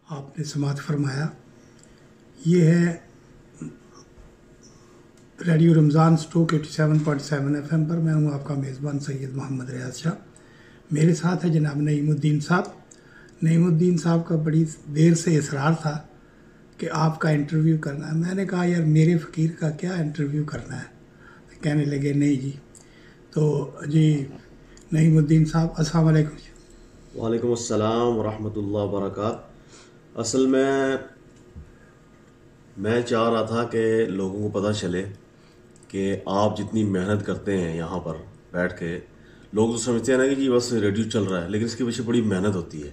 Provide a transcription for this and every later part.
آپ نے سماعت فرمایا. یہ ہے ریڈیو رمضان اسٹوک 87.7 FM پر. میں ہوں آپ کا میزبان سید محمد ریاض شاہ. میرے ساتھ ہے جناب نعیم الدین صاحب. نعیم الدین صاحب کا بڑی دیر سے اصرار تھا کہ آپ کا انٹرویو کرنا ہے. میں نے کہا یار میرے فقیر کا کیا انٹرویو کرنا ہے. کہنے لگے نہیں جی. تو جی نعیم الدین صاحب السلام علیکم. وعلیکم السلام ورحمۃ اللہ وبرکاتہ. اصل میں چاہ رہا تھا کہ لوگوں کو پتہ چلے کہ آپ جتنی محنت کرتے ہیں یہاں پر بیٹھ کے. لوگ تو سمجھتے ہیں نا کہ جی بس ریڈیو چل رہا ہے، لیکن اس کے پیچھے بڑی محنت ہوتی ہے.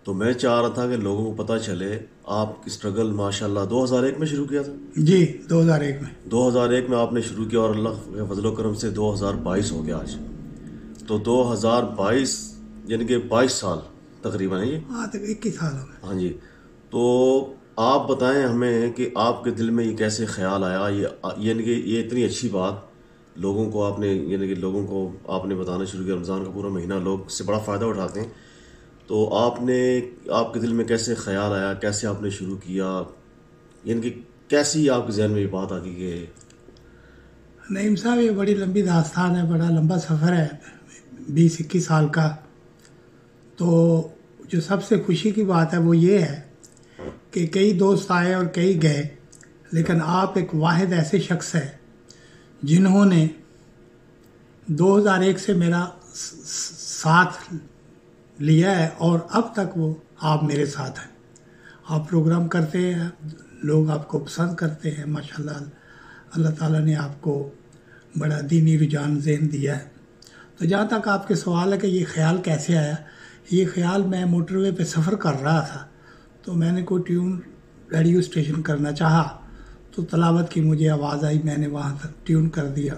تو میں چاہ رہا تھا کہ لوگوں کو پتہ چلے آپ کی اسٹرگل. ماشاء اللہ 2001 میں شروع کیا تھا. جی 2001 میں 2001 میں آپ نے شروع کیا اور اللہ کے فضل و کرم سے 2022 ہو گیا آج. تو 2022 یعنی کہ 22 سال تقریباً ہے یہ. ہاں تک 21 سال ہو گئے. ہاں جی. تو آپ بتائیں ہمیں کہ آپ کے دل میں یہ کیسے خیال آیا، یعنی کہ یہ اتنی اچھی بات لوگوں کو آپ نے یعنی کہ لوگوں کو آپ نے بتانا شروع کیا. رمضان کا پورا مہینہ لوگ اس سے بڑا فائدہ اٹھاتے ہیں. تو آپ کے دل میں کیسے خیال آیا، کیسے آپ نے شروع کیا، یعنی کہ کیسی آپ کے ذہن میں یہ بات آ گئی کہ نعیم صاحب یہ بڑی لمبی داستان ہے، بڑا لمبا سفر ہے 20-21 سال کا. تو جو سب سے خوشی کی بات ہے وہ یہ ہے کہ کئی دوست آئے اور کئی گئے، لیکن آپ ایک واحد ایسے شخص ہیں جنہوں نے 2001 سے میرا ساتھ لیا ہے اور اب تک وہ آپ میرے ساتھ ہیں. آپ پروگرام کرتے ہیں، لوگ آپ کو پسند کرتے ہیں. ماشاءاللہ اللہ تعالیٰ نے آپ کو بڑا دینی رجحان ذہن دیا ہے. تو جہاں تک آپ کے سوال ہے کہ یہ خیال کیسے آیا، یہ خیال میں موٹر وے پہ سفر کر رہا تھا تو میں نے کوئی ٹیون ریڈیو اسٹیشن کرنا چاہا تو تلاوت کی مجھے آواز آئی، میں نے وہاں تک ٹیون کر دیا.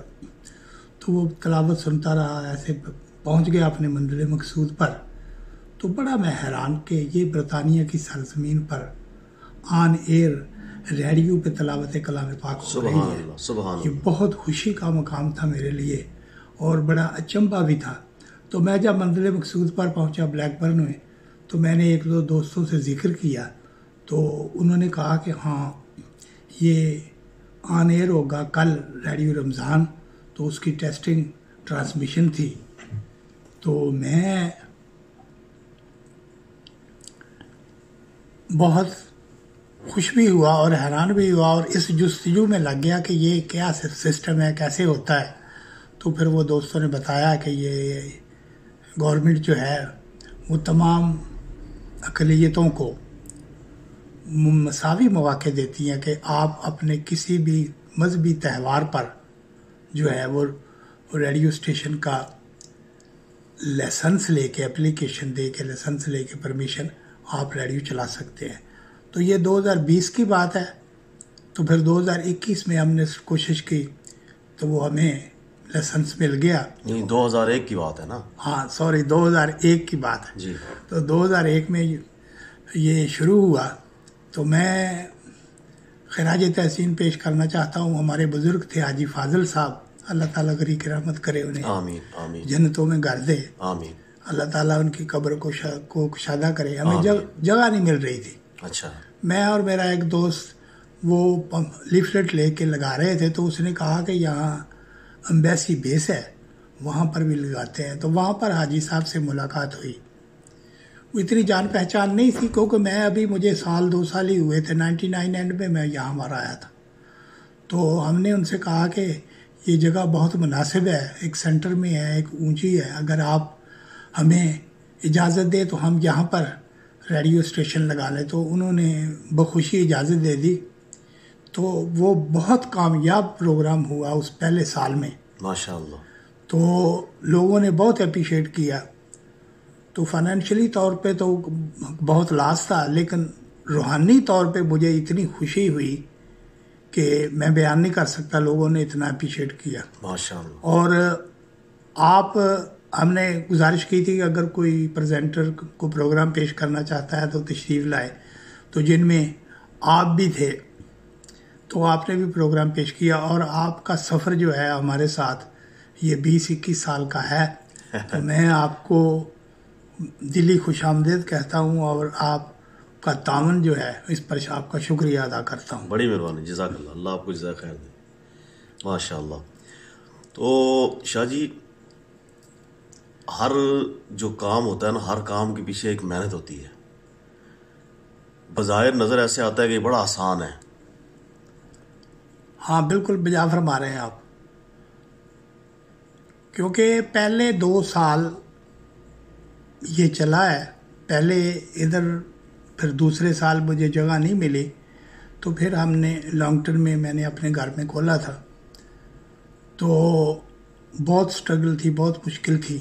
تو وہ تلاوت سنتا رہا، ایسے پہنچ گیا اپنے منزل مقصود پر. تو بڑا میں حیران کہ یہ برطانیہ کی سرزمین پر آن ایئر ریڈیو پہ تلاوت کلام پاک ہو رہی ہے. سبحان یہ بہت خوشی کا مقام تھا میرے لیے اور بڑا اچنبھا بھی تھا. تو میں جب منزل مقصود پر پہنچا بلیک برن میں تو میں نے ایک دو دوستوں سے ذکر کیا تو انہوں نے کہا کہ ہاں یہ آن ایئر ہوگا کل ریڈیو رمضان. تو اس کی ٹیسٹنگ ٹرانسمیشن تھی. تو میں بہت خوش بھی ہوا اور حیران بھی ہوا اور اس جستجو میں لگ گیا کہ یہ کیا سسٹم ہے، کیسے ہوتا ہے. تو پھر وہ دوستوں نے بتایا کہ یہ گورنمنٹ جو ہے وہ تمام اقلیتوں کو مساوی مواقع دیتی ہیں کہ آپ اپنے کسی بھی مذہبی تہوار پر جو ہے وہ ریڈیو اسٹیشن کا لائسنس لے کے، اپلیکیشن دے کے لائسنس لے کے پرمیشن آپ ریڈیو چلا سکتے ہیں. تو یہ 2020 کی بات ہے. تو پھر 2021 میں ہم نے کوشش کی تو وہ ہمیں لائسنس مل گیا. 2001 کی بات ہے نا؟ ہاں سوری 2001 کی بات ہے جی. تو 2001 میں یہ شروع ہوا. تو میں خراج تحسین پیش کرنا چاہتا ہوں. ہمارے بزرگ تھے حاجی فاضل صاحب، اللہ تعالیٰ غریق رحمت کرے انہیں، آمین آمین، جنتوں میں گھر دے، آمین. اللہ تعالیٰ ان کی قبر کو کشادہ کرے. ہمیں جگہ نہیں مل رہی تھی. اچھا. میں اور میرا ایک دوست وہ لیفلیٹ لے کے لگا رہے تھے تو اس نے کہا کہ یہاں امبیسی بیس ہے وہاں پر بھی لگاتے ہیں. تو وہاں پر حاجی صاحب سے ملاقات ہوئی. وہ اتنی جان پہچان نہیں تھی کیونکہ میں ابھی مجھے 2 سال ہی ہوئے تھے. 99 اینڈ میں یہاں ہمارا آیا تھا. تو ہم نے ان سے کہا کہ یہ جگہ بہت مناسب ہے، ایک سینٹر میں ہے، ایک اونچی ہے، اگر آپ ہمیں اجازت دے تو ہم یہاں پر ریڈیو اسٹیشن لگا لیں. تو انہوں نے بخوشی اجازت دے دی. تو وہ بہت کامیاب پروگرام ہوا اس پہلے سال میں ماشاء اللہ. تو لوگوں نے بہت اپریشیٹ کیا. تو فائنینشلی طور پہ تو بہت لاس تھا، لیکن روحانی طور پہ مجھے اتنی خوشی ہوئی کہ میں بیان نہیں کر سکتا. لوگوں نے اتنا اپریشیٹ کیا ماشاء اللہ. اور ہم نے گزارش کی تھی کہ اگر کوئی پریزنٹر کو پروگرام پیش کرنا چاہتا ہے تو تشریف لائے. تو جن میں آپ بھی تھے تو آپ نے بھی پروگرام پیش کیا اور آپ کا سفر جو ہے ہمارے ساتھ یہ 20-21 سال کا ہے. تو میں آپ کو دلی خوش آمدید کہتا ہوں اور آپ کا تعاون جو ہے اس پر آپ کا شکریہ ادا کرتا ہوں. بڑی مہربانی، جزاک اللہ، اللہ آپ کو جزاک خیر دے. ماشاء اللہ. تو شاہ جی، ہر جو کام ہوتا ہے نا، ہر کام کے پیچھے ایک محنت ہوتی ہے. بظاہر نظر ایسے آتا ہے کہ بڑا آسان ہے. ہاں بالکل بجا فرما رہے ہیں آپ، کیونکہ پہلے 2 سال یہ چلا ہے. پہلے ادھر، پھر دوسرے سال مجھے جگہ نہیں ملی، تو پھر ہم نے لانگ ٹرم میں نے اپنے گھر میں کھولا تھا. تو بہت سٹرگل تھی، بہت مشکل تھی.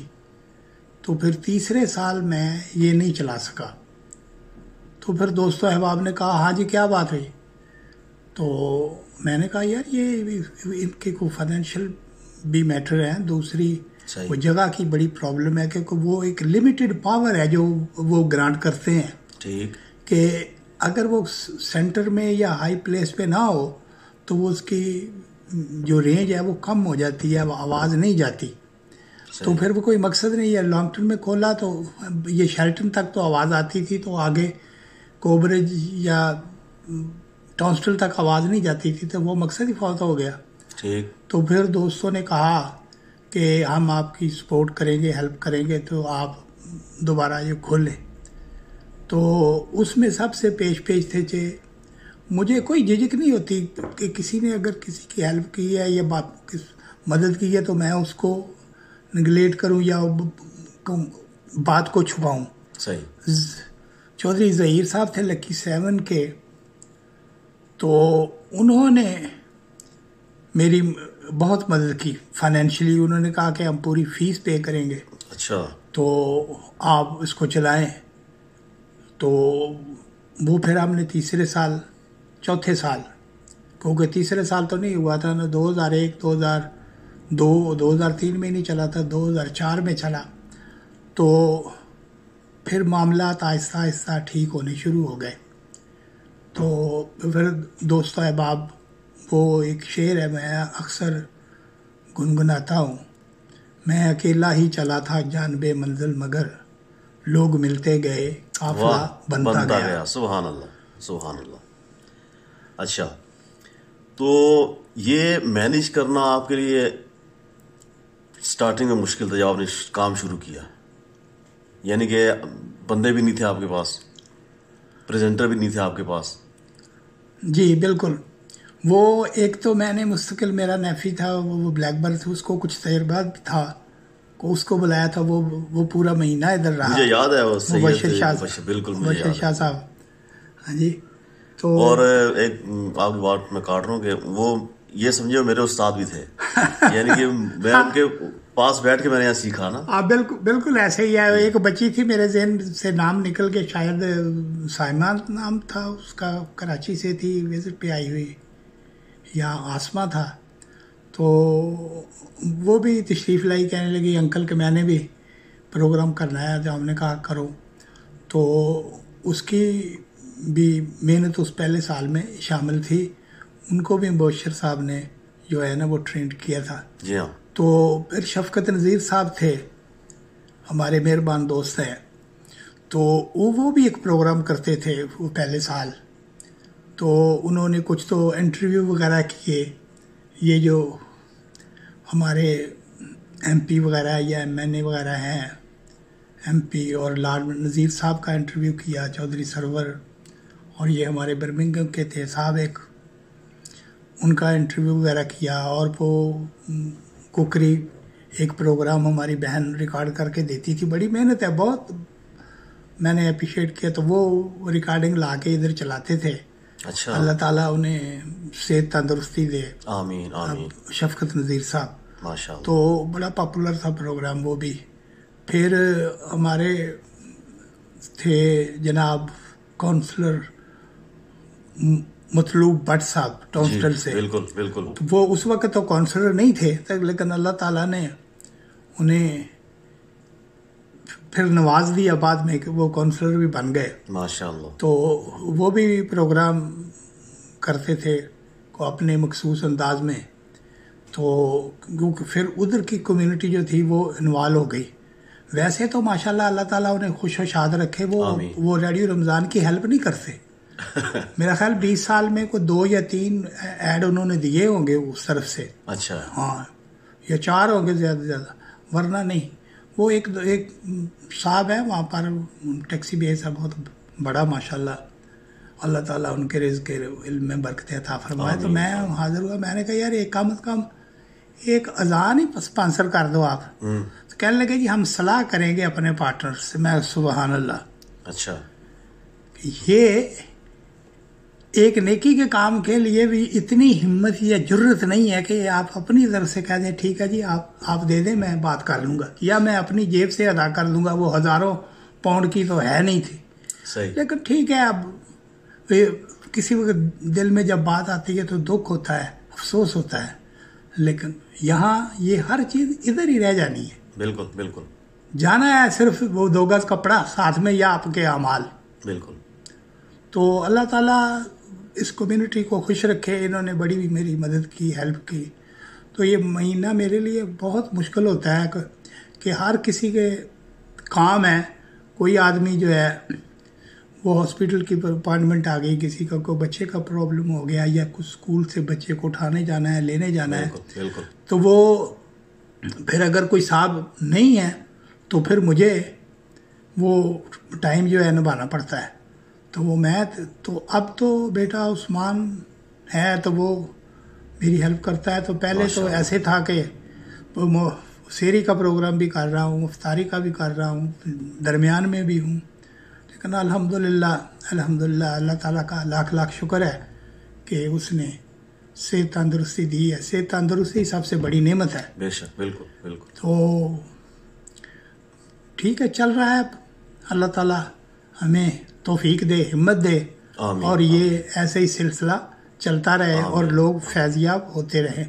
تو پھر تیسرے سال میں یہ نہیں چلا سکا. تو پھر دوستوں احباب نے کہا ہاں جی کیا بات ہوئی؟ تو میں نے کہا یار یہ ان کے کو فائنینشیل بھی میٹر ہے، دوسری صحیح. وہ جگہ کی بڑی پرابلم ہے کہ وہ ایک لمیٹڈ پاور ہے جو وہ گرانٹ کرتے ہیں. ٹھیک. کہ اگر وہ سینٹر میں یا ہائی پلیس پہ نہ ہو تو وہ اس کی جو رینج ہے وہ کم ہو جاتی ہے، وہ آواز نہیں جاتی. تو پھر وہ کوئی مقصد نہیں ہے. لانگ ٹرم میں کھولا تو یہ شیلٹن تک تو آواز آتی تھی، تو آگے کوبرج یا ٹانسٹل تک آواز نہیں جاتی تھی، تو وہ مقصد ہی فوت ہو گیا. ٹھیک. تو پھر دوستوں نے کہا کہ ہم آپ کی سپورٹ کریں گے، ہیلپ کریں گے، تو آپ دوبارہ یہ کھولیں. تو اس میں سب سے پیش تھے کہ مجھے کوئی جھجک نہیں ہوتی کہ کسی نے اگر کسی کی ہیلپ کی ہے یا مدد کی ہے تو میں اس کو نگلیٹ کروں یا بات کو چھپاؤں. صحیح. چودھری ظہیر صاحب تھے لکی 7 کے، تو انہوں نے میری بہت مدد کی فائنینشلی. انہوں نے کہا کہ ہم پوری فیس پے کریں گے. اچھا. تو آپ اس کو چلائیں. تو وہ پھر ہم نے تیسرے سال، چوتھے سال، کیونکہ تیسرے سال تو نہیں ہوا تھا نا، 2001 2002 2003 میں نہیں چلا تھا، 2004 میں چلا. تو پھر معاملات آہستہ آہستہ ٹھیک ہونے شروع ہو گئے. تو پھر دوستوں احباب، وہ ایک شعر ہے میں اکثر گنگناتا ہوں، میں اکیلا ہی چلا تھا جانب منزل مگر لوگ ملتے گئے قافلہ بنتا گیا. سبحان اللہ، سبحان اللہ. اچھا، تو یہ مینیج کرنا آپ کے لیے سٹارٹنگ میں مشکل تھا جب آپ نے کام شروع کیا؟ یعنی کہ بندے بھی نہیں تھے آپ کے پاس، پریزنٹر بھی نہیں تھے آپ کے پاس؟ جی بالکل. وہ ایک تو میں نے مستقل، میرا نیفی تھا وہ بلیک برتھ، اس کو کچھ تجربہ بھی تھا، اس کو بلایا تھا. وہ پورا مہینہ ادھر رہا. مجھے یاد ہے وہ مبشر شاہ، بالکل مبشر شاہ صاحب. ہاں جی. تو اور ایک آپ کی بات میں کاٹ رہا ہوں کہ وہ یہ سمجھے میرے استاد بھی تھے. یعنی کہ میں ان کے پاس بیٹھ کے میں نے یہاں سیکھا نا. بالکل ایسے ہی ہے. ایک بچی تھی میرے ذہن سے نام نکل کے، شاید سائمہ نام تھا اس کا، کراچی سے تھی، وزٹ پہ آئی ہوئی، یا آسمہ تھا. تو وہ بھی تشریف لائی، کہنے لگی انکل کہ میں نے بھی پروگرام کرنا ہے. جو ہم نے کہا کرو. تو اس کی بھی محنت اس پہلے سال میں شامل تھی. ان کو بھی مبشر صاحب نے جو ہے نا وہ ٹرینڈ کیا تھا. جی ہاں. تو پھر شفقت نذیر صاحب تھے، ہمارے مہربان دوست ہیں. تو وہ بھی ایک پروگرام کرتے تھے وہ پہلے سال. تو انہوں نے کچھ تو انٹرویو وغیرہ کیے. یہ جو ہمارے ایم پی وغیرہ یا ایم این اے وغیرہ ہیں، ایم پی اور لارڈ نذیر صاحب کا انٹرویو کیا، چودھری سرور، اور یہ ہمارے برمنگم کے تھے صاحب ایک، ان کا انٹرویو وغیرہ کیا. اور وہ کوکری ایک پروگرام ہماری بہن ریکارڈ کر کے دیتی تھی. بڑی محنت ہے، بہت میں نے اپریشیٹ کیا. تو وہ ریکارڈنگ لا کے ادھر چلاتے تھے. اچھا. اللہ تعالیٰ انہیں صحت تندرستی دے. آمین آمین. شفقت نذیر صاحب، ماشاء اللہ. تو بڑا پاپولر تھا پروگرام وہ بھی. پھر ہمارے تھے جناب کونسلر مطلوب بٹ صاحب ٹانسٹل سے. بالکل بالکل. وہ اس وقت تو کونسلر نہیں تھے، لیکن اللہ تعالیٰ نے انہیں پھر نواز دیا بعد میں کہ وہ کونسلر بھی بن گئے. ماشاء اللہ. تو وہ بھی پروگرام کرتے تھے کو اپنے مخصوص انداز میں. تو کیونکہ پھر ادھر کی کمیونٹی جو تھی وہ انوالو ہو گئی. ویسے تو ماشاءاللہ اللہ تعالیٰ انہیں خوش و شاد رکھے، وہ ریڈیو رمضان کی ہیلپ نہیں کرتے. میرا خیال 20 سال میں کوئی 2 یا 3 ایڈ انہوں نے دیے ہوں گے اس طرف سے. اچھا. ہاں، یا 4 ہوں گے زیادہ سے زیادہ، ورنہ نہیں. وہ ایک صاحب ہے وہاں پر، ٹیکسی بیس ہے بہت بڑا ماشاءاللہ. اللہ تعالیٰ ان کے رزق کے علم میں برکت عطا فرمائے. تو میں حاضر ہوا، میں نے کہا یار ایک کم از کم ایک اذان ہی اسپانسر کر دو آپ. تو کہنے لگے جی ہم صلاح کریں گے اپنے پارٹنر سے. میں سبحان اللہ. اچھا. یہ ایک نیکی کے کام کے لیے بھی اتنی ہمت یا جرت نہیں ہے کہ آپ اپنی طرف سے کہہ دیں ٹھیک ہے جی آپ دے دیں میں بات کر لوں گا، یا میں اپنی جیب سے ادا کر دوں گا. وہ ہزاروں پاؤنڈ کی تو ہے نہیں تھی. صحیح. لیکن ٹھیک ہے، اب کسی وقت دل میں جب بات آتی ہے تو دکھ ہوتا ہے، افسوس ہوتا ہے. لیکن یہاں یہ ہر چیز ادھر ہی رہ جانی ہے. بالکل بالکل. جانا ہے صرف وہ 2 گز کپڑا ساتھ میں یا آپ کے اعمال. بالکل. تو اللہ تعالیٰ اس کمیونٹی کو خوش رکھے. انہوں نے بڑی میری مدد کی، ہیلپ کی. تو یہ مہینہ میرے لیے بہت مشکل ہوتا ہے کہ ہر کسی کے کام ہے. کوئی آدمی جو ہے وہ ہاسپٹل کی اپائنٹمنٹ آ گئی، کسی کا کوئی بچے کا پرابلم ہو گیا، یا کچھ اسکول سے بچے کو اٹھانے جانا ہے، لینے جانا ہے. بالکل. تو وہ پھر اگر کوئی صاحب نہیں ہے تو پھر مجھے وہ ٹائم جو ہے نبھانا پڑتا ہے. تو وہ میں تو اب تو بیٹا عثمان ہے تو وہ میری ہیلپ کرتا ہے. تو پہلے تو ایسے تھا کہ سیری کا پروگرام بھی کر رہا ہوں، افطاری کا بھی کر رہا ہوں، درمیان میں بھی ہوں. لیکن الحمدللہ اللہ تعالیٰ کا لاکھ لاکھ شکر ہے کہ اس نے صحت تندرستی دی ہے. صحت تندرستی سب سے بڑی نعمت ہے. بے شک. بالکل بالکل. تو ٹھیک ہے، چل رہا ہے. اللہ تعالیٰ ہمیں توفیق دے، ہمت دے. آمین. اور یہ ایسے ہی سلسلہ چلتا رہے. آمین. اور لوگ فیضیاب ہوتے رہیں.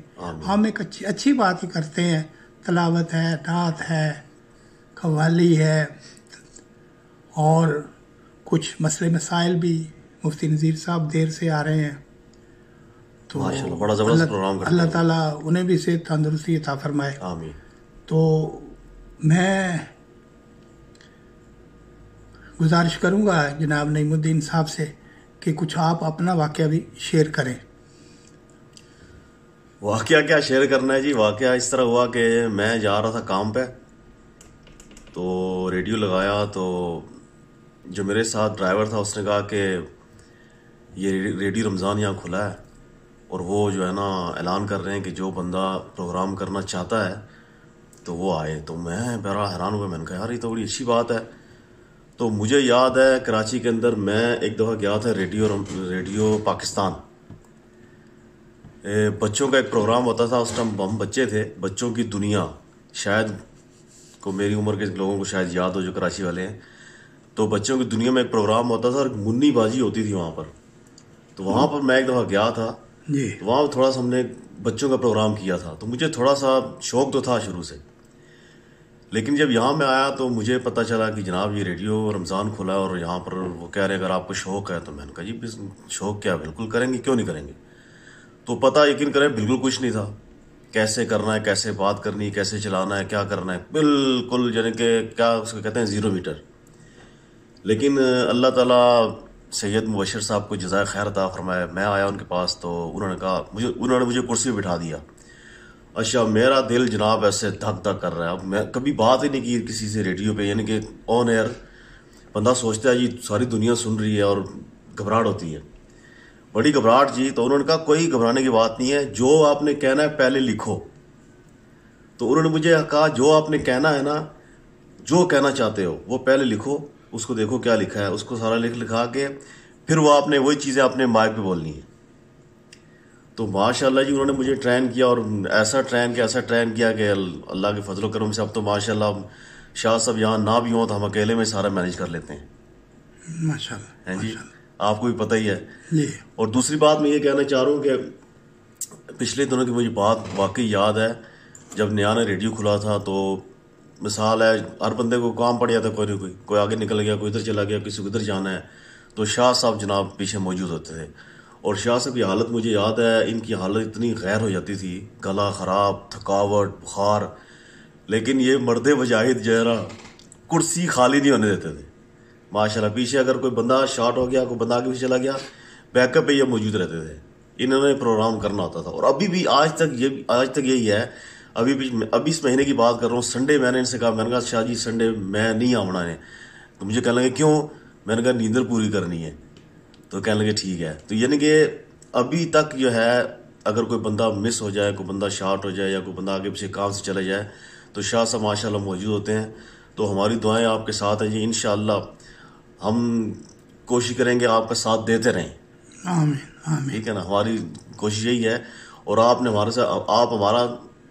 ہم ایک اچھی بات ہی کرتے ہیں. تلاوت ہے، نعت ہے، قوالی ہے، اور کچھ مسئلے مسائل بھی. مفتی نذیر صاحب دیر سے آ رہے ہیں تو ماشاءاللہ بڑا زبردست پروگرام کرتے ہیں. اللہ تعالیٰ انہیں بھی صحت تندرستی عطا فرمائے. آمین. تو میں گزارش کروں گا جناب نعیم الدین صاحب سے کہ کچھ آپ اپنا واقعہ بھی شیئر کریں. واقعہ کیا شیئر کرنا ہے جی. واقعہ اس طرح ہوا کہ میں جا رہا تھا کام پہ، تو ریڈیو لگایا. تو جو میرے ساتھ ڈرائیور تھا اس نے کہا کہ یہ ریڈیو رمضان یہاں کھلا ہے، اور وہ جو ہے نا اعلان کر رہے ہیں کہ جو بندہ پروگرام کرنا چاہتا ہے تو وہ آئے. تو میں بڑا حیران ہوا. میں نے کہا یار یہ تو بڑی اچھی بات ہے. تو مجھے یاد ہے کراچی کے اندر میں ایک دفعہ گیا تھا ریڈیو پاکستان. بچوں کا ایک پروگرام ہوتا تھا. اس ٹائم ہم بچے تھے. بچوں کی دنیا، شاید کو میری عمر کے لوگوں کو شاید یاد ہو جو کراچی والے ہیں. تو بچوں کی دنیا میں ایک پروگرام ہوتا تھا اور منی بازی ہوتی تھی وہاں پر. تو وہاں پر میں ایک دفعہ گیا تھا. تو وہاں تھوڑا سا ہم نے بچوں کا پروگرام کیا تھا. تو مجھے تھوڑا سا شوق تو تھا شروع سے، لیکن جب یہاں میں آیا تو مجھے پتہ چلا کہ جناب یہ ریڈیو رمضان کھلا ہے اور یہاں پر وہ کہہ رہے ہیں اگر آپ کو شوق ہے. تو میں نے کہا جی شوق کیا، بالکل کریں گے، کیوں نہیں کریں گے. تو پتہ یقین کریں بالکل کچھ نہیں تھا. کیسے کرنا ہے، کیسے بات کرنی ہے، کیسے چلانا ہے، کیا کرنا ہے، بالکل یعنی کہ کیا اس کو کہتے ہیں 0 میٹر. لیکن اللہ تعالیٰ سید مبشر صاحب کو جزائے خیر عطا فرمائے. میں آیا ان کے پاس تو انہوں نے مجھے کرسی پہ بٹھا دیا. اچھا میرا دل جناب ایسے دھک دھک کر رہا ہے. اب میں کبھی بات ہی نہیں کی کسی سے ریڈیو پہ، یعنی کہ آن ایئر. بندہ سوچتا ہے جی ساری دنیا سن رہی ہے اور گھبراہٹ ہوتی ہے، بڑی گھبراہٹ جی. تو انہوں نے کہا کوئی گھبرانے کی بات نہیں ہے، جو آپ نے کہنا ہے پہلے لکھو. تو انہوں نے مجھے کہا جو آپ نے کہنا ہے نا، جو کہنا چاہتے ہو وہ پہلے لکھو، اس کو دیکھو کیا لکھا ہے، اس کو سارا لکھا کے پھر وہ آپ نے وہی چیزیں اپنے مائک پہ بولنی ہے. تو ماشاءاللہ جی انہوں نے مجھے ٹرین کیا، اور ایسا ٹرین کیا کہ اللہ کے فضل و کرم سے اب تو ماشاءاللہ شاہ صاحب یہاں نہ بھی ہوں تو ہم اکیلے میں سارا مینیج کر لیتے ہیں. ماشاءاللہ ہیں جی، آپ کو بھی پتہ ہی ہے. جی. اور دوسری بات میں یہ کہنا چاہ رہا ہوں کہ پچھلے دنوں کی مجھے بات واقعی یاد ہے. جب نیا ریڈیو کھلا تھا تو مثال ہے ہر بندے کو کام پڑ جاتا، کوئی آگے نکل گیا، کوئی ادھر چلا گیا، کسی کو ادھر جانا ہے. تو شاہ صاحب جناب پیچھے موجود ہوتے تھے. اور شاہ صاحب کی حالت مجھے یاد ہے، ان کی حالت اتنی غیر ہو جاتی تھی، گلا خراب، تھکاوٹ، بخار. لیکن یہ مرد مجاہد جو ہے نا کرسی خالی نہیں ہونے دیتے تھے ماشاءاللہ. پیچھے اگر کوئی بندہ شارٹ ہو گیا, کوئی بندہ آگے پیچھے چلا گیا, بیک اپ پہ یہ موجود رہتے تھے. انہوں نے پروگرام کرنا ہوتا تھا. اور ابھی بھی آج تک یہی ہے. ابھی اس مہینے کی بات کر رہا ہوں, سنڈے میں نے ان سے کہا, میں نے کہا شاہ جی سنڈے میں نہیں آنا ہے. تو مجھے کہنے لگے کیوں؟ میں نے کہا نیندر پوری کرنی ہے. تو کہنے لگے ٹھیک ہے. تو یعنی کہ ابھی تک جو ہے اگر کوئی بندہ مس ہو جائے, کوئی بندہ شارٹ ہو جائے, یا کوئی بندہ آگے پیچھے کام سے چلا جائے, تو شاہ صاحب ماشاء اللہ موجود ہوتے ہیں. تو ہماری دعائیں آپ کے ساتھ ہیں جی. انشاءاللہ ہم کوشش کریں گے آپ کا ساتھ دیتے رہیں. آمین آمین. ٹھیک ہے نا, ہماری کوشش یہی ہے. اور آپ نے ہمارے ساتھ, آپ ہمارا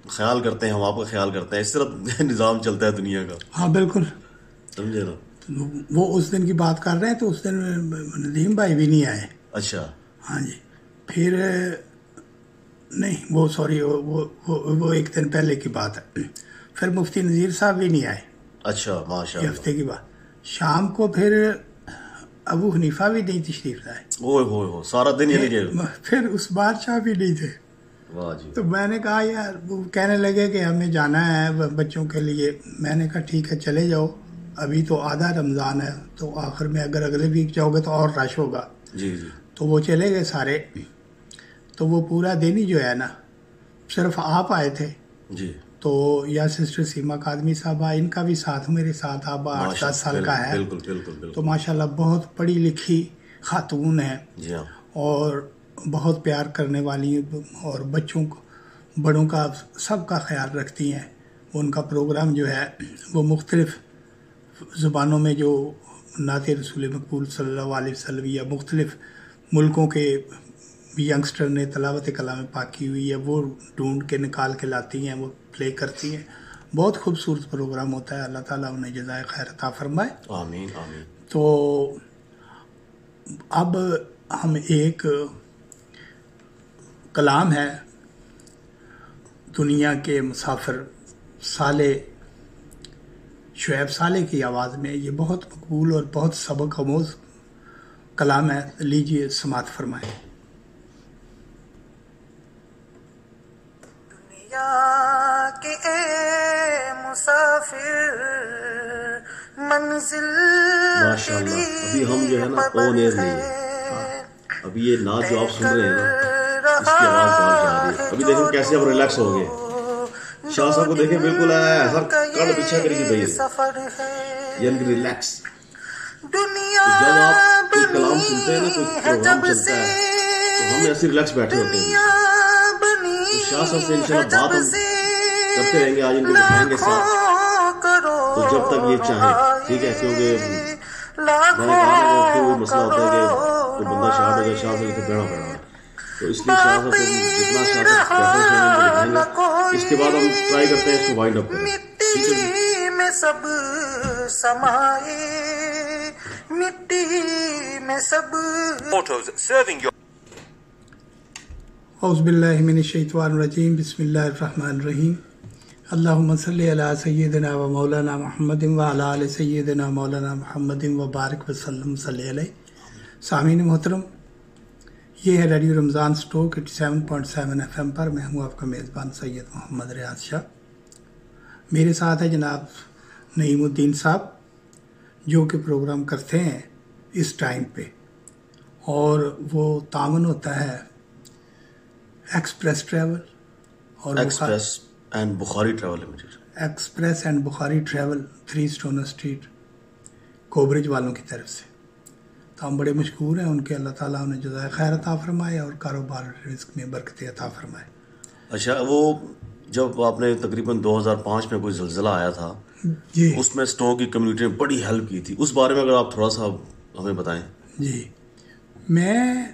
خیال کرتے ہیں, ہم آپ کا خیال کرتے ہیں. اس طرح نظام چلتا ہے دنیا کا. ہاں بالکل, سمجھے نا. وہ اس دن کی بات کر رہے ہیں تو اس دن ندیم بھائی بھی نہیں آئے. اچھا. ہاں جی. پھر نہیں وہ سوری وہ ایک دن پہلے کی بات ہے. پھر مفتی نذیر صاحب بھی نہیں آئے. اچھا ماشاء یہ اللہ. ہفتے کی بات. شام کو پھر ابو حنیفہ بھی نہیں تشریف لائے. ہو سارا دن یعنی کہ. پھر اس بار شاہ بھی نہیں تھے. واہ جی. تو میں نے کہا یار, وہ کہنے لگے کہ ہمیں جانا ہے بچوں کے لیے. میں نے کہا ٹھیک ہے چلے جاؤ, ابھی تو آدھا رمضان ہے, تو آخر میں اگر اگلے ویک جاؤ گے تو اور رش ہوگا. جی جی. تو وہ چلے گئے سارے. تو وہ پورا دن ہی جو ہے نا, صرف آپ آئے تھے. جی. تو یا سسٹر سیما قادمی صاحبہ, ان کا بھی ساتھ میرے ساتھ اب 8-10 سال کا ہے. بالکل بالکل بالکل. تو ماشاءاللہ بہت پڑھی لکھی خاتون ہے. جی ہاں. اور بہت پیار کرنے والی, اور بچوں کو بڑوں کا سب کا خیال رکھتی ہیں. ان کا پروگرام جو ہے وہ مختلف زبانوں میں, جو نعت رسول مقبول صلی اللہ علیہ وسلم یا مختلف ملکوں کے ینگسٹر نے تلاوت کلام پاک کی ہوئی ہے, وہ ڈھونڈ کے نکال کے لاتی ہیں, وہ پلے کرتی ہیں. بہت خوبصورت پروگرام ہوتا ہے. اللہ تعالیٰ انہیں جزائے خیر عطا فرمائے. آمین آمین. تو اب ہم ایک کلام ہے دنیا کے مسافر صالح, شعیب صالح کی آواز میں. یہ بہت مقبول اور بہت سبق آموز کلام ہے. لیجئے سماعت فرمائیں. دنیا کے اے مسافر منزل ماشاءاللہ. ابھی ہم جو ہے نا آن ایئر نہیں ہے. ابھی یہ نعت جو آپ سن رہے ہیں نا, اس کی آواز باہر جا رہی ہے. ابھی دیکھیں کیسے اب ریلیکس ہو گئے. شاہ صاحب کو دیکھیں بالکل ایسا کڑ پیچھا کری گئی ہے, یعنی ریلیکس. جب آپ کوئی کلام سنتے ہیں نا, کوئی پروگرام چلتا ہے, تو ہم ایسے ریلیکس بیٹھے ہوتے ہیں. تو شاہ صاحب سے انشاءاللہ بات ہم کرتے رہیں گے, آج ان کو دکھائیں گے ساتھ, تو جب تک یہ چاہیں. ٹھیک ہے, کیونکہ میں نے کہا نا کہ کوئی مسئلہ ہوتا ہے کہ کوئی بندہ شاہ ہو جائے, شاہ سے تو بیڑا پڑا ہے. تو اس لیے شاہ صاحب سے جتنا شاہ صاحب کہتے ہیں ان کو دکھائیں گے. اس کے بعد ہم ٹرائی کرتے ہیں اس کو وائنڈ اپ کریں. مٹی میں سب سمائے, مٹی میں سب photos serving your اعوذ باللہ من الشیطان الرجیم. بسم اللہ الرحمن الرحیم. اللہم صلی علی سیدنا و مولانا محمد و علی آل سیدنا مولانا محمد و بارک وسلم صلی علیہ. سامعین محترم, یہ ہے ریڈیو رمضان اسٹوک 87.7 FM پر. میں ہوں آپ کا میزبان سید محمد ریاض شاہ. میرے ساتھ ہے جناب نعیم الدین صاحب, جو کہ پروگرام کرتے ہیں اس ٹائم پہ, اور وہ تعاون ہوتا ہے ایکسپریس ٹریول اور express and Bukhari travel limited. Express and Bukhari travel 3 stone street Cobridge والوں کی طرف سے. تو ہم بڑے مشکور ہیں ان کے. اللہ تعالیٰ انہیں جزائے خیر عطا فرمائے اور کاروبار رزق میں برکت عطا فرمائے. اچھا, وہ جب آپ نے تقریباً 2005 میں کوئی زلزلہ آیا تھا, جی اس میں اسٹوک کی کمیونٹی نے بڑی ہیلپ کی تھی, اس بارے میں اگر آپ تھوڑا سا ہمیں بتائیں. جی, میں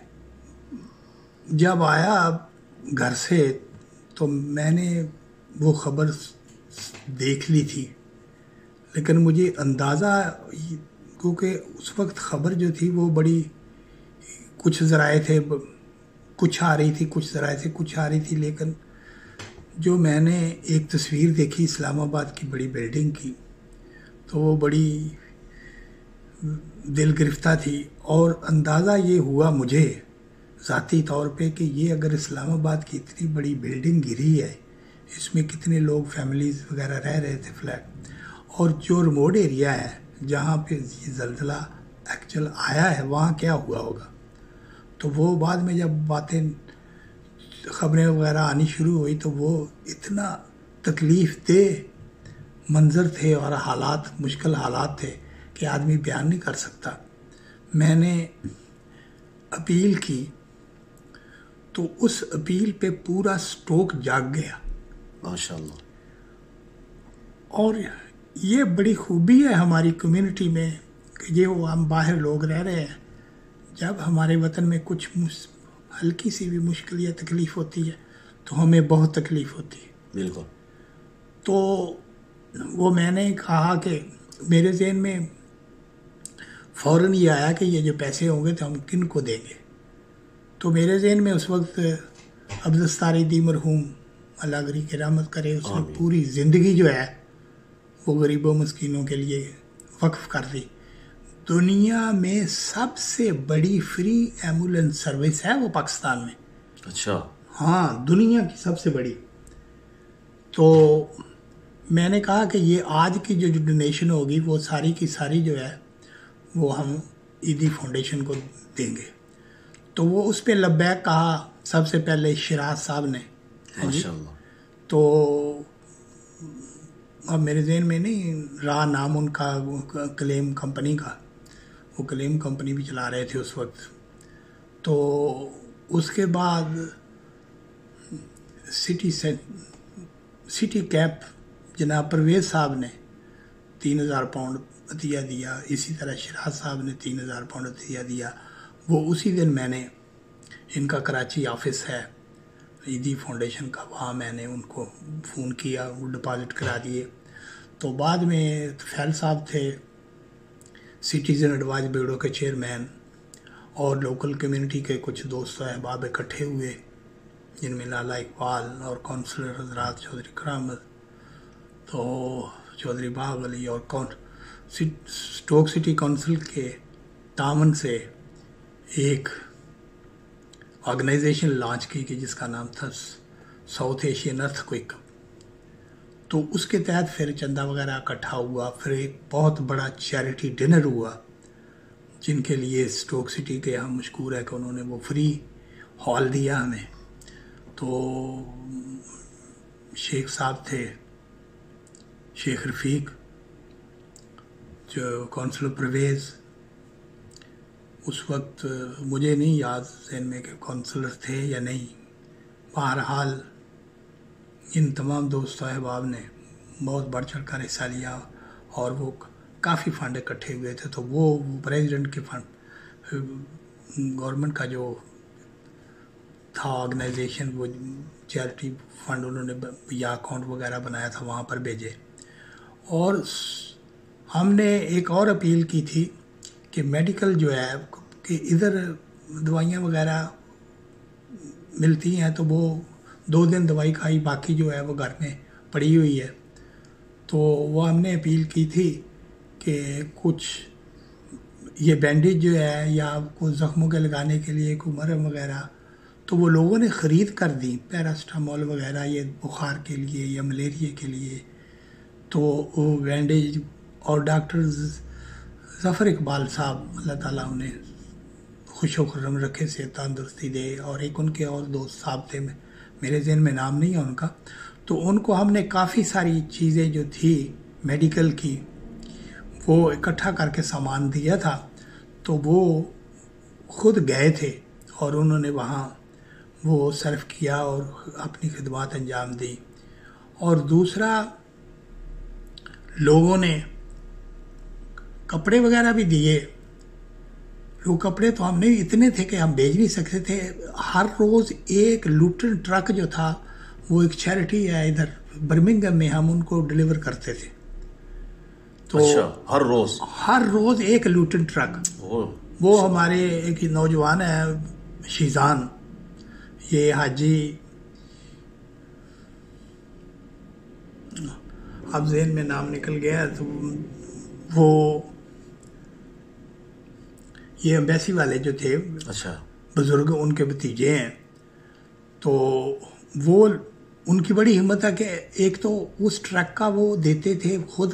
جب آیا گھر سے تو میں نے وہ خبر دیکھ لی تھی, لیکن مجھے اندازہ, کیونکہ اس وقت خبر جو تھی وہ بڑی, کچھ ذرائع تھے, کچھ آ رہی تھی, کچھ ذرائع سے کچھ آ رہی تھی, لیکن جو میں نے ایک تصویر دیکھی اسلام آباد کی بڑی بلڈنگ کی, تو وہ بڑی دل گرفتہ تھی. اور اندازہ یہ ہوا مجھے ذاتی طور پہ کہ یہ اگر اسلام آباد کی اتنی بڑی بلڈنگ گری ہے, اس میں کتنے لوگ فیملیز وغیرہ رہ رہے تھے فلیٹ, اور جو ریموٹ ایریا ہے جہاں پہ یہ زلزلہ ایکچوئل آیا ہے وہاں کیا ہوا ہوگا. تو وہ بعد میں جب باتیں خبریں وغیرہ آنی شروع ہوئی تو وہ اتنا تکلیف دہ منظر تھے اور حالات مشکل حالات تھے کہ آدمی بیان نہیں کر سکتا. میں نے اپیل کی تو اس اپیل پہ پورا اسٹوک جاگ گیا. ماشاءاللہ. اور یہ بڑی خوبی ہے ہماری کمیونٹی میں کہ یہ ہم باہر لوگ رہ رہے ہیں، جب ہمارے وطن میں کچھ ہلکی سی بھی مشکل یا تکلیف ہوتی ہے تو ہمیں بہت تکلیف ہوتی ہے. بالکل. تو وہ میں نے کہا کہ میرے ذہن میں فوراً یہ آیا کہ یہ جو پیسے ہوں گے تو ہم کن کو دیں گے. تو میرے ذہن میں اس وقت عبدالستار دی مرحوم اللہ گری کی رحمت کرے، اس نے پوری زندگی جو ہے وہ غریبوں مسکینوں کے لیے وقف کر دی. دنیا میں سب سے بڑی فری ایمبولینس سروس ہے وہ پاکستان میں. اچھا. ہاں، دنیا کی سب سے بڑی. تو میں نے کہا کہ یہ آج کی جو ڈونیشن ہوگی وہ ساری کی ساری جو ہے وہ ہم ایدی فاؤنڈیشن کو دیں گے. تو وہ اس پہ لبیک کہا سب سے پہلے شراز صاحب نے. ماشاءاللہ. تو اب میرے ذہن میں نہیں رہا نام ان کا، کلیم کمپنی کا، وہ کلیم کمپنی بھی چلا رہے تھے اس وقت. تو اس کے بعد سٹی کیپ جناب پرویز صاحب نے 3000 پاؤنڈ عطیہ دیا. اسی طرح شراز صاحب نے 3000 پاؤنڈ عطیہ دیا. وہ اسی دن میں نے ان کا کراچی آفس ہے ایدی فاؤنڈیشن کا، وہاں میں نے ان کو فون کیا، وہ ڈپازٹ کرا دیے. تو بعد میں فیل صاحب تھے سٹیزن ایڈوائز بیورو کے چیئرمین، اور لوکل کمیونٹی کے کچھ دوست احباب اکٹھے ہوئے جن میں لالا اقبال اور کونسلر حضرات چودھری کرامت، تو چودھری باغ علی، اور اسٹوک سٹی کونسل کے تعاون سے ایک آرگنائزیشن لانچ کی کہ جس کا نام تھا ساؤتھ ایشین ارتھ کوئک. تو اس کے تحت پھر چندہ وغیرہ اکٹھا ہوا. پھر ایک بہت بڑا چیریٹی ڈنر ہوا جن کے لیے اسٹوک سٹی کے ہم مشکور ہے کہ انہوں نے وہ فری ہال دیا ہمیں. تو شیخ صاحب تھے، شیخ رفیق، جو کونسلر پرویز، اس وقت مجھے نہیں یاد ذہن میں کہ کونسلر تھے یا نہیں. بہرحال ان تمام دوست احباب نے بہت بڑھ چڑھ کر حصہ لیا اور وہ کافی فنڈ اکٹھے ہوئے تھے. تو وہ پریزیڈنٹ کے فنڈ، گورنمنٹ کا جو تھا آرگنائزیشن، وہ چیریٹی فنڈ انہوں نے یا اکاؤنٹ وغیرہ بنایا تھا وہاں پر بھیجے. اور ہم نے ایک اور اپیل کی تھی کہ میڈیکل جو ہے کہ ادھر دوائیاں وغیرہ ملتی ہیں تو وہ 2 دن دوائی کھائی، باقی جو ہے وہ گھر میں پڑی ہوئی ہے. تو وہ ہم نے اپیل کی تھی کہ کچھ یہ بینڈیج جو ہے یا کوئی زخموں کے لگانے کے لیے کوئی مرہم وغیرہ، تو وہ لوگوں نے خرید کر دی، پیراسٹامول وغیرہ یہ بخار کے لیے یا ملیریا کے لیے. تو وہ بینڈیج، اور ڈاکٹر ظفر اقبال صاحب اللہ تعالیٰ انہیں خوش و خرم رکھے، سے تندرستی دے، اور ایک ان کے اور دوست صاحب تھے، میرے ذہن میں نام نہیں ہے ان کا. تو ان کو ہم نے کافی ساری چیزیں جو تھی میڈیکل کی وہ اکٹھا کر کے سامان دیا تھا. تو وہ خود گئے تھے اور انہوں نے وہاں وہ صرف کیا اور اپنی خدمات انجام دی. اور دوسرا، لوگوں نے کپڑے وغیرہ بھی دیے. وہ کپڑے تو ہم نے اتنے تھے کہ ہم بھیج نہیں سکتے تھے. ہر روز ایک لوٹن ٹرک جو تھا، وہ ایک چیریٹی ہے ادھر برمنگھم میں، ہم ان کو ڈلیور کرتے تھے. تو اچھا، ہر روز ایک لوٹن ٹرک. وہ ہمارے ایک نوجوان ہے شیزان، یہ حاجی، اب ذہن میں نام نکل گیا، تو وہ یہ ایمبیسی والے جو تھے، اچھا، بزرگ، ان کے بھتیجے ہیں. تو وہ ان کی بڑی ہمت ہے کہ ایک تو اس ٹرک کا وہ دیتے تھے خود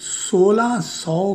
1600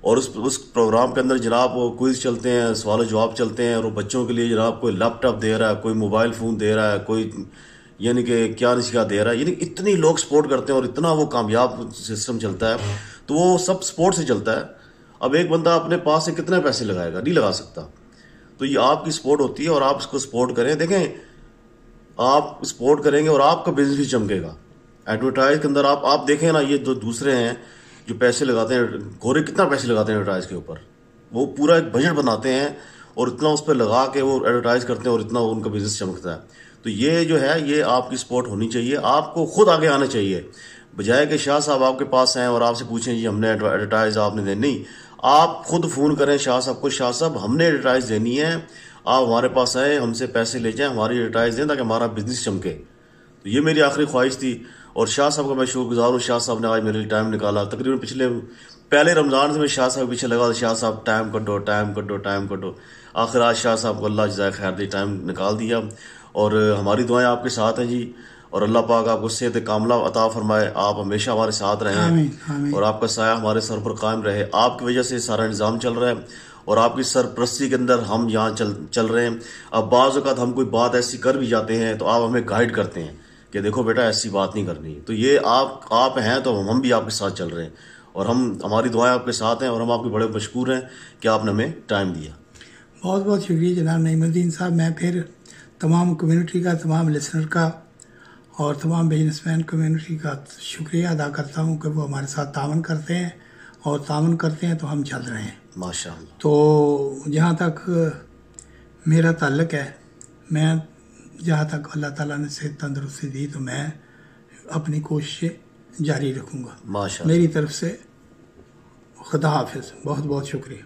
اور اس پروگرام کے اندر جناب وہ کوئز چلتے ہیں, سوال و جواب چلتے ہیں, اور وہ بچوں کے لیے جناب کوئی لیپ ٹاپ دے رہا ہے, کوئی موبائل فون دے رہا ہے, کوئی یعنی کہ کیا نشکا دے رہا ہے, یعنی اتنی لوگ سپورٹ کرتے ہیں اور اتنا وہ کامیاب سسٹم چلتا ہے. تو وہ سب سپورٹ سے چلتا ہے. اب ایک بندہ اپنے پاس سے کتنے پیسے لگائے گا, نہیں لگا سکتا. تو یہ آپ کی سپورٹ ہوتی ہے اور آپ اس کو سپورٹ کریں. دیکھیں آپ سپورٹ کریں گے اور آپ کا بزنس بھی چمکے گا. ایڈورٹائز کے اندر آپ دیکھیں نا, یہ جو دوسرے ہیں جو پیسے لگاتے ہیں, گورے کتنا پیسے لگاتے ہیں ایڈورٹائز کے اوپر, وہ پورا ایک بجٹ بناتے ہیں اور اتنا اس پہ لگا کے وہ ایڈورٹائز کرتے ہیں اور اتنا ان کا بزنس چمکتا ہے. تو یہ جو ہے یہ آپ کی سپورٹ ہونی چاہیے. آپ کو خود آگے آنا چاہیے, بجائے کہ شاہ صاحب آپ کے پاس آئیں اور آپ سے پوچھیں جی ہم نے ایڈورٹائز آپ نے دینی. نہیں, آپ خود فون کریں شاہ صاحب کو, شاہ صاحب ہم نے ایڈورٹائز دینی ہے, آپ ہمارے پاس آئیں, ہم سے پیسے لے جائیں, ہماری ایڈورٹائز دیں تاکہ ہمارا بزنس چمکے. تو یہ میری آخری خواہش تھی اور شاہ صاحب کا میں شکر گزار ہوں. شاہ صاحب نے آج میرے لیے ٹائم نکالا. تقریباً پہلے رمضان سے میں شاہ صاحب کے پیچھے لگا, شاہ صاحب ٹائم کٹو. آخر آج شاہ صاحب کو اللہ جزائے خیر دے ٹائم نکال دیا. اور ہماری دعائیں آپ کے ساتھ ہیں جی, اور اللہ پاک آپ کو صحت کاملہ عطا فرمائے. آپ ہمیشہ ہمارے ساتھ رہیں آمین. اور آپ کا سایہ ہمارے سر پر قائم رہے. آپ کی وجہ سے سارا نظام چل رہا ہے اور آپ کی سرپرستی کے اندر ہم یہاں چل رہے ہیں. اب بعض اوقات ہم کوئی بات ایسی کر بھی جاتے ہیں تو آپ ہمیں گائیڈ کرتے ہیں کہ دیکھو بیٹا ایسی بات نہیں کرنی. تو یہ آپ ہیں تو ہم بھی آپ کے ساتھ چل رہے ہیں اور ہماری دعائیں آپ کے ساتھ ہیں اور ہم آپ کے بڑے مشکور ہیں کہ آپ نے ہمیں ٹائم دیا. بہت بہت شکریہ جناب نعیم الدین صاحب. میں پھر تمام کمیونٹی کا, تمام لسنر کا اور تمام بزنس مین کمیونٹی کا شکریہ ادا کرتا ہوں کہ وہ ہمارے ساتھ تعاون کرتے ہیں, اور تعاون کرتے ہیں تو ہم چل رہے ہیں ماشاء اللہ. تو جہاں تک میرا تعلق ہے, میں جہاں تک اللہ تعالیٰ نے صحت تندرستی دی تو میں اپنی کوششیں جاری رکھوں گا. ماشاء اللہ. میری طرف سے خدا حافظ. بہت بہت شکریہ.